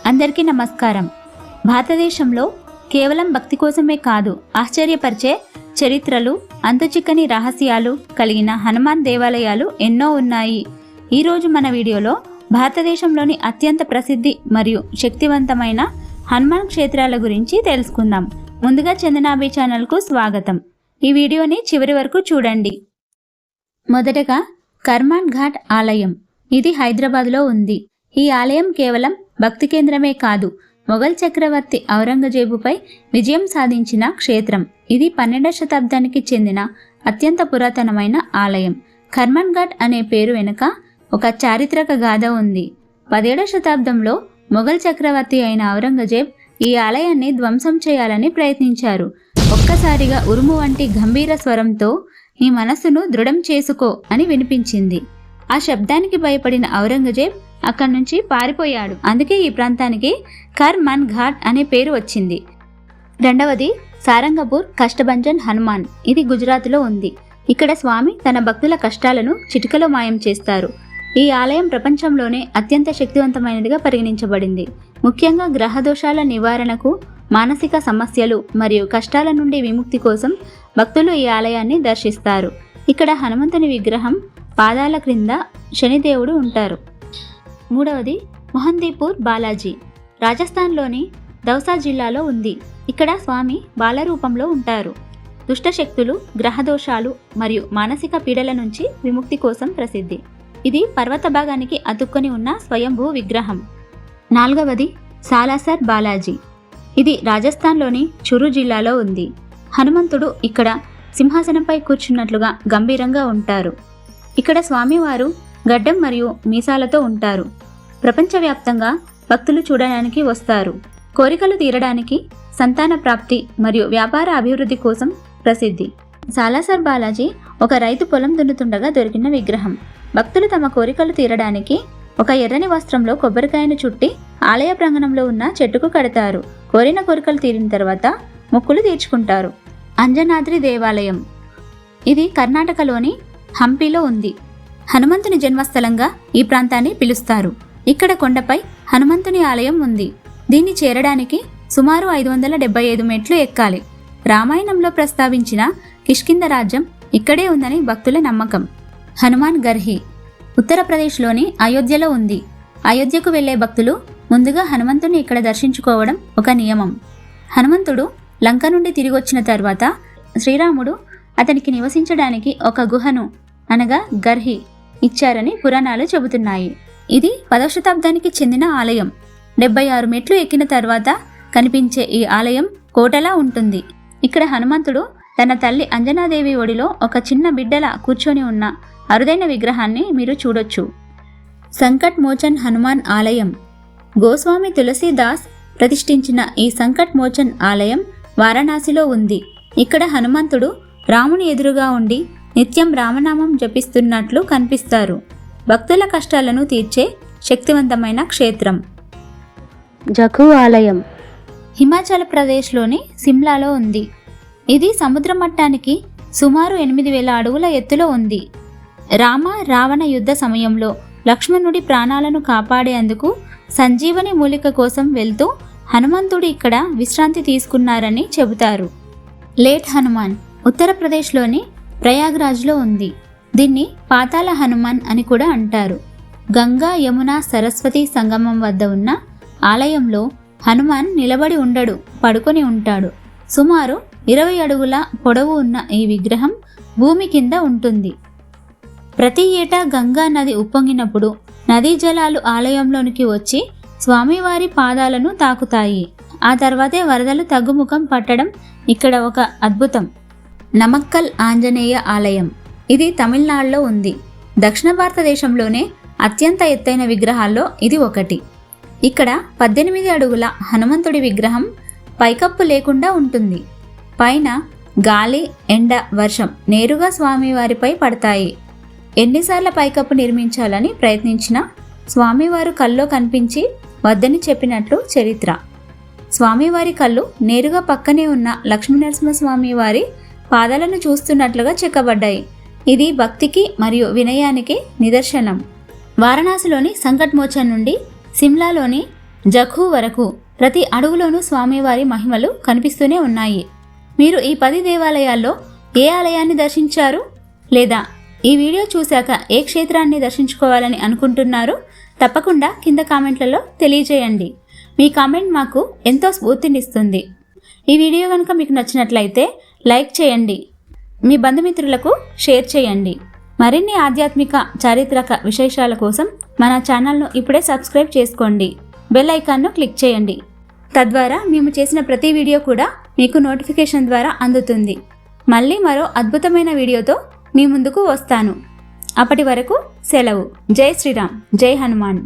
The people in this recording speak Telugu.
అందరికీ నమస్కారం. భారతదేశంలో కేవలం భక్తి కోసమే కాదు, ఆశ్చర్యపరిచే చరిత్రలు, అంతుచిక్కని రహస్యాలు కలిగిన హనుమాన్ దేవాలయాలు ఎన్నో ఉన్నాయి. ఈరోజు మన వీడియోలో భారతదేశంలోని అత్యంత ప్రసిద్ధి మరియు శక్తివంతమైన హనుమాన్ క్షేత్రాల గురించి తెలుసుకుందాం. ముందుగా చందనాభి ఛానల్కు స్వాగతం. ఈ వీడియోని చివరి వరకు చూడండి. మొదటగా కర్మాన్ ఘాట్ ఆలయం. ఇది హైదరాబాద్లో ఉంది. ఈ ఆలయం కేవలం భక్తి కేంద్రమే కాదు, మొఘల్ చక్రవర్తి ఔరంగజేబుపై విజయం సాధించిన క్షేత్రం. ఇది 12వ శతాబ్దానికి చెందిన అత్యంత పురాతనమైన ఆలయం. కర్మాన్ ఘాట్ అనే పేరు వెనుక ఒక చారిత్రక గాథ ఉంది. 17వ శతాబ్దంలో మొఘల్ చక్రవర్తి అయిన ఔరంగజేబ్ ఈ ఆలయాన్ని ధ్వంసం చేయాలని ప్రయత్నించారు. ఒక్కసారిగా ఉరుము వంటి గంభీర స్వరంతో "నీ మనస్సును దృఢం చేసుకో" అని వినిపించింది. ఆ శబ్దానికి భయపడిన ఔరంగజేబ్ అక్కడి నుంచి పారిపోయాడు. అందుకే ఈ ప్రాంతానికి కర్మాన్ ఘాట్ అనే పేరు వచ్చింది. రెండవది సారంగపూర్ కష్టభంజన్ హనుమాన్. ఇది గుజరాత్లో ఉంది. ఇక్కడ స్వామి తన భక్తుల కష్టాలను చిటికలో మాయం చేస్తారు. ఈ ఆలయం ప్రపంచంలోనే అత్యంత శక్తివంతమైనదిగా పరిగణించబడింది. ముఖ్యంగా గ్రహ దోషాల నివారణకు, మానసిక సమస్యలు మరియు కష్టాల నుండి విముక్తి కోసం భక్తులు ఈ ఆలయాన్ని దర్శిస్తారు. ఇక్కడ హనుమంతుని విగ్రహం పాదాల క్రింద శనిదేవుడు ఉంటారు. మూడవది మొహందీపూర్ బాలాజీ. రాజస్థాన్లోని దౌసా జిల్లాలో ఉంది. ఇక్కడ స్వామి బాలరూపంలో ఉంటారు. దుష్టశక్తులు, గ్రహదోషాలు మరియు మానసిక పీడల నుంచి విముక్తి కోసం ప్రసిద్ధి. ఇది పర్వత భాగానికి అతుక్కొని ఉన్న స్వయంభూ విగ్రహం. నాలుగవది సాలాసర్ బాలాజీ. ఇది రాజస్థాన్లోని చురు జిల్లాలో ఉంది. హనుమంతుడు ఇక్కడ సింహాసనంపై కూర్చున్నట్లుగా గంభీరంగా ఉంటారు. ఇక్కడ స్వామివారు గడ్డం మరియు మీసాలతో ఉంటారు. ప్రపంచవ్యాప్తంగా భక్తులు చూడడానికి వస్తారు. కోరికలు తీరడానికి, సంతాన ప్రాప్తి మరియు వ్యాపార అభివృద్ధి కోసం ప్రసిద్ధి. సాలాసర్ బాలాజీ ఒక రైతు పొలం దున్నుతుండగా దొరికిన విగ్రహం. భక్తులు తమ కోరికలు తీరడానికి ఒక ఎర్రని వస్త్రంలో కొబ్బరికాయను చుట్టి ఆలయ ప్రాంగణంలో ఉన్న చెట్టుకు కడతారు. కోరిన కోరికలు తీరిన తర్వాత మొక్కులు తీర్చుకుంటారు. అంజనాద్రి దేవాలయం. ఇది కర్ణాటకలోని హంపీలో ఉంది. హనుమంతుని జన్మస్థలంగా ఈ ప్రాంతాన్ని పిలుస్తారు. ఇక్కడ కొండపై హనుమంతుని ఆలయం ఉంది. దీన్ని చేరడానికి సుమారు 575 మెట్లు ఎక్కాలి. రామాయణంలో ప్రస్తావించిన కిష్కింద రాజ్యం ఇక్కడే ఉందని భక్తుల నమ్మకం. హనుమాన్ గర్హి ఉత్తరప్రదేశ్లోని అయోధ్యలో ఉంది. అయోధ్యకు వెళ్లే భక్తులు ముందుగా హనుమంతుని ఇక్కడ దర్శించుకోవడం ఒక నియమం. హనుమంతుడు లంక నుండి తిరిగి వచ్చిన తర్వాత శ్రీరాముడు అతనికి నివసించడానికి ఒక గుహను అనగా గర్హి ఇచ్చారని పురాణాలు చెబుతున్నాయి. ఇది 10వ శతాబ్దానికి చెందిన ఆలయం. 76 మెట్లు ఎక్కిన తర్వాత కనిపించే ఈ ఆలయం కోటలా ఉంటుంది. ఇక్కడ హనుమంతుడు తన తల్లి అంజనాదేవి ఒడిలో ఒక చిన్న బిడ్డలా కూర్చొని ఉన్న అరుదైన విగ్రహాన్ని మీరు చూడొచ్చు. సంకట్ మోచన్ హనుమాన్ ఆలయం. గోస్వామి తులసీదాస్ ప్రతిష్ఠించిన ఈ సంకట్ మోచన్ ఆలయం వారణాసిలో ఉంది. ఇక్కడ హనుమంతుడు రాముని ఎదురుగా ఉండి నిత్యం రామనామం జపిస్తున్నట్లు కనిపిస్తారు. భక్తుల కష్టాలను తీర్చే శక్తివంతమైన క్షేత్రం. జఖు ఆలయం. హిమాచల్ ప్రదేశ్లోని సిమ్లాలో ఉంది. ఇది సముద్ర మట్టానికి సుమారు 8000 అడుగుల ఎత్తులో ఉంది. రామ రావణ యుద్ధ సమయంలో లక్ష్మణుడి ప్రాణాలను కాపాడేందుకు సంజీవని మూలిక కోసం వెళ్తూ హనుమంతుడు ఇక్కడ విశ్రాంతి తీసుకున్నారని చెబుతారు. లేట్ హనుమాన్ ఉత్తరప్రదేశ్లోని ప్రయాగ్రాజ్లో ఉంది. దీన్ని పాతాళ హనుమాన్ అని కూడా అంటారు. గంగా యమున సరస్వతి సంగమం వద్ద ఉన్న ఆలయంలో హనుమాన్ నిలబడి ఉండడు, పడుకొని ఉంటాడు. సుమారు 20 అడుగుల పొడవు ఉన్న ఈ విగ్రహం భూమి కింద ఉంటుంది. ప్రతి ఏటా గంగా నది ఉప్పొంగినప్పుడు నదీ జలాలు ఆలయంలోనికి వచ్చి స్వామివారి పాదాలను తాకుతాయి. ఆ తర్వాతే వరదలు తగ్గుముఖం పట్టడం ఇక్కడ ఒక అద్భుతం. నమక్కల్ ఆంజనేయ ఆలయం. ఇది తమిళనాడులో ఉంది. దక్షిణ భారతదేశంలోనే అత్యంత ఎత్తైన విగ్రహాల్లో ఇది ఒకటి. ఇక్కడ 18 అడుగుల హనుమంతుడి విగ్రహం పైకప్పు లేకుండా ఉంటుంది. పైన గాలి, ఎండ, వర్షం నేరుగా స్వామివారిపై పడతాయి. ఎన్నిసార్లు పైకప్పు నిర్మించాలని ప్రయత్నించినా స్వామివారు కల్లో కనిపించి వద్దని చెప్పినట్లు చరిత్ర. స్వామివారి కళ్ళు నేరుగా పక్కనే ఉన్న లక్ష్మీనరసింహస్వామి వారి పాదాలను చూస్తున్నట్లుగా చెక్కబడ్డాయి. ఇది భక్తికి మరియు వినయానికి నిదర్శనం. వారణాసిలోని సంకట్ మోచన్ నుండి సిమ్లాలోని జఖూ వరకు ప్రతి అడుగులోనూ స్వామివారి మహిమలు కనిపిస్తూనే ఉన్నాయి. మీరు ఈ 10 దేవాలయాల్లో ఏ ఆలయాన్ని దర్శించారు? లేదా ఈ వీడియో చూశాక ఏ క్షేత్రాన్ని దర్శించుకోవాలని అనుకుంటున్నారు? తప్పకుండా కింద కామెంట్లలో తెలియజేయండి. మీ కామెంట్ మాకు ఎంతో స్ఫూర్తినిస్తుంది. ఈ వీడియో కనుక మీకు నచ్చినట్లయితే లైక్ చేయండి, మీ బంధుమిత్రులకు షేర్ చేయండి. మరిన్ని ఆధ్యాత్మిక చారిత్రక విశేషాల కోసం మన ఛానల్ను ఇప్పుడే సబ్స్క్రైబ్ చేసుకోండి. బెల్ ఐకాన్ను క్లిక్ చేయండి. తద్వారా మేము చేసిన ప్రతి వీడియో కూడా మీకు నోటిఫికేషన్ ద్వారా అందుతుంది. మళ్ళీ మరో అద్భుతమైన వీడియోతో మీ ముందుకు వస్తాను. అప్పటి వరకు సెలవు. జై శ్రీరామ్, జై హనుమాన్.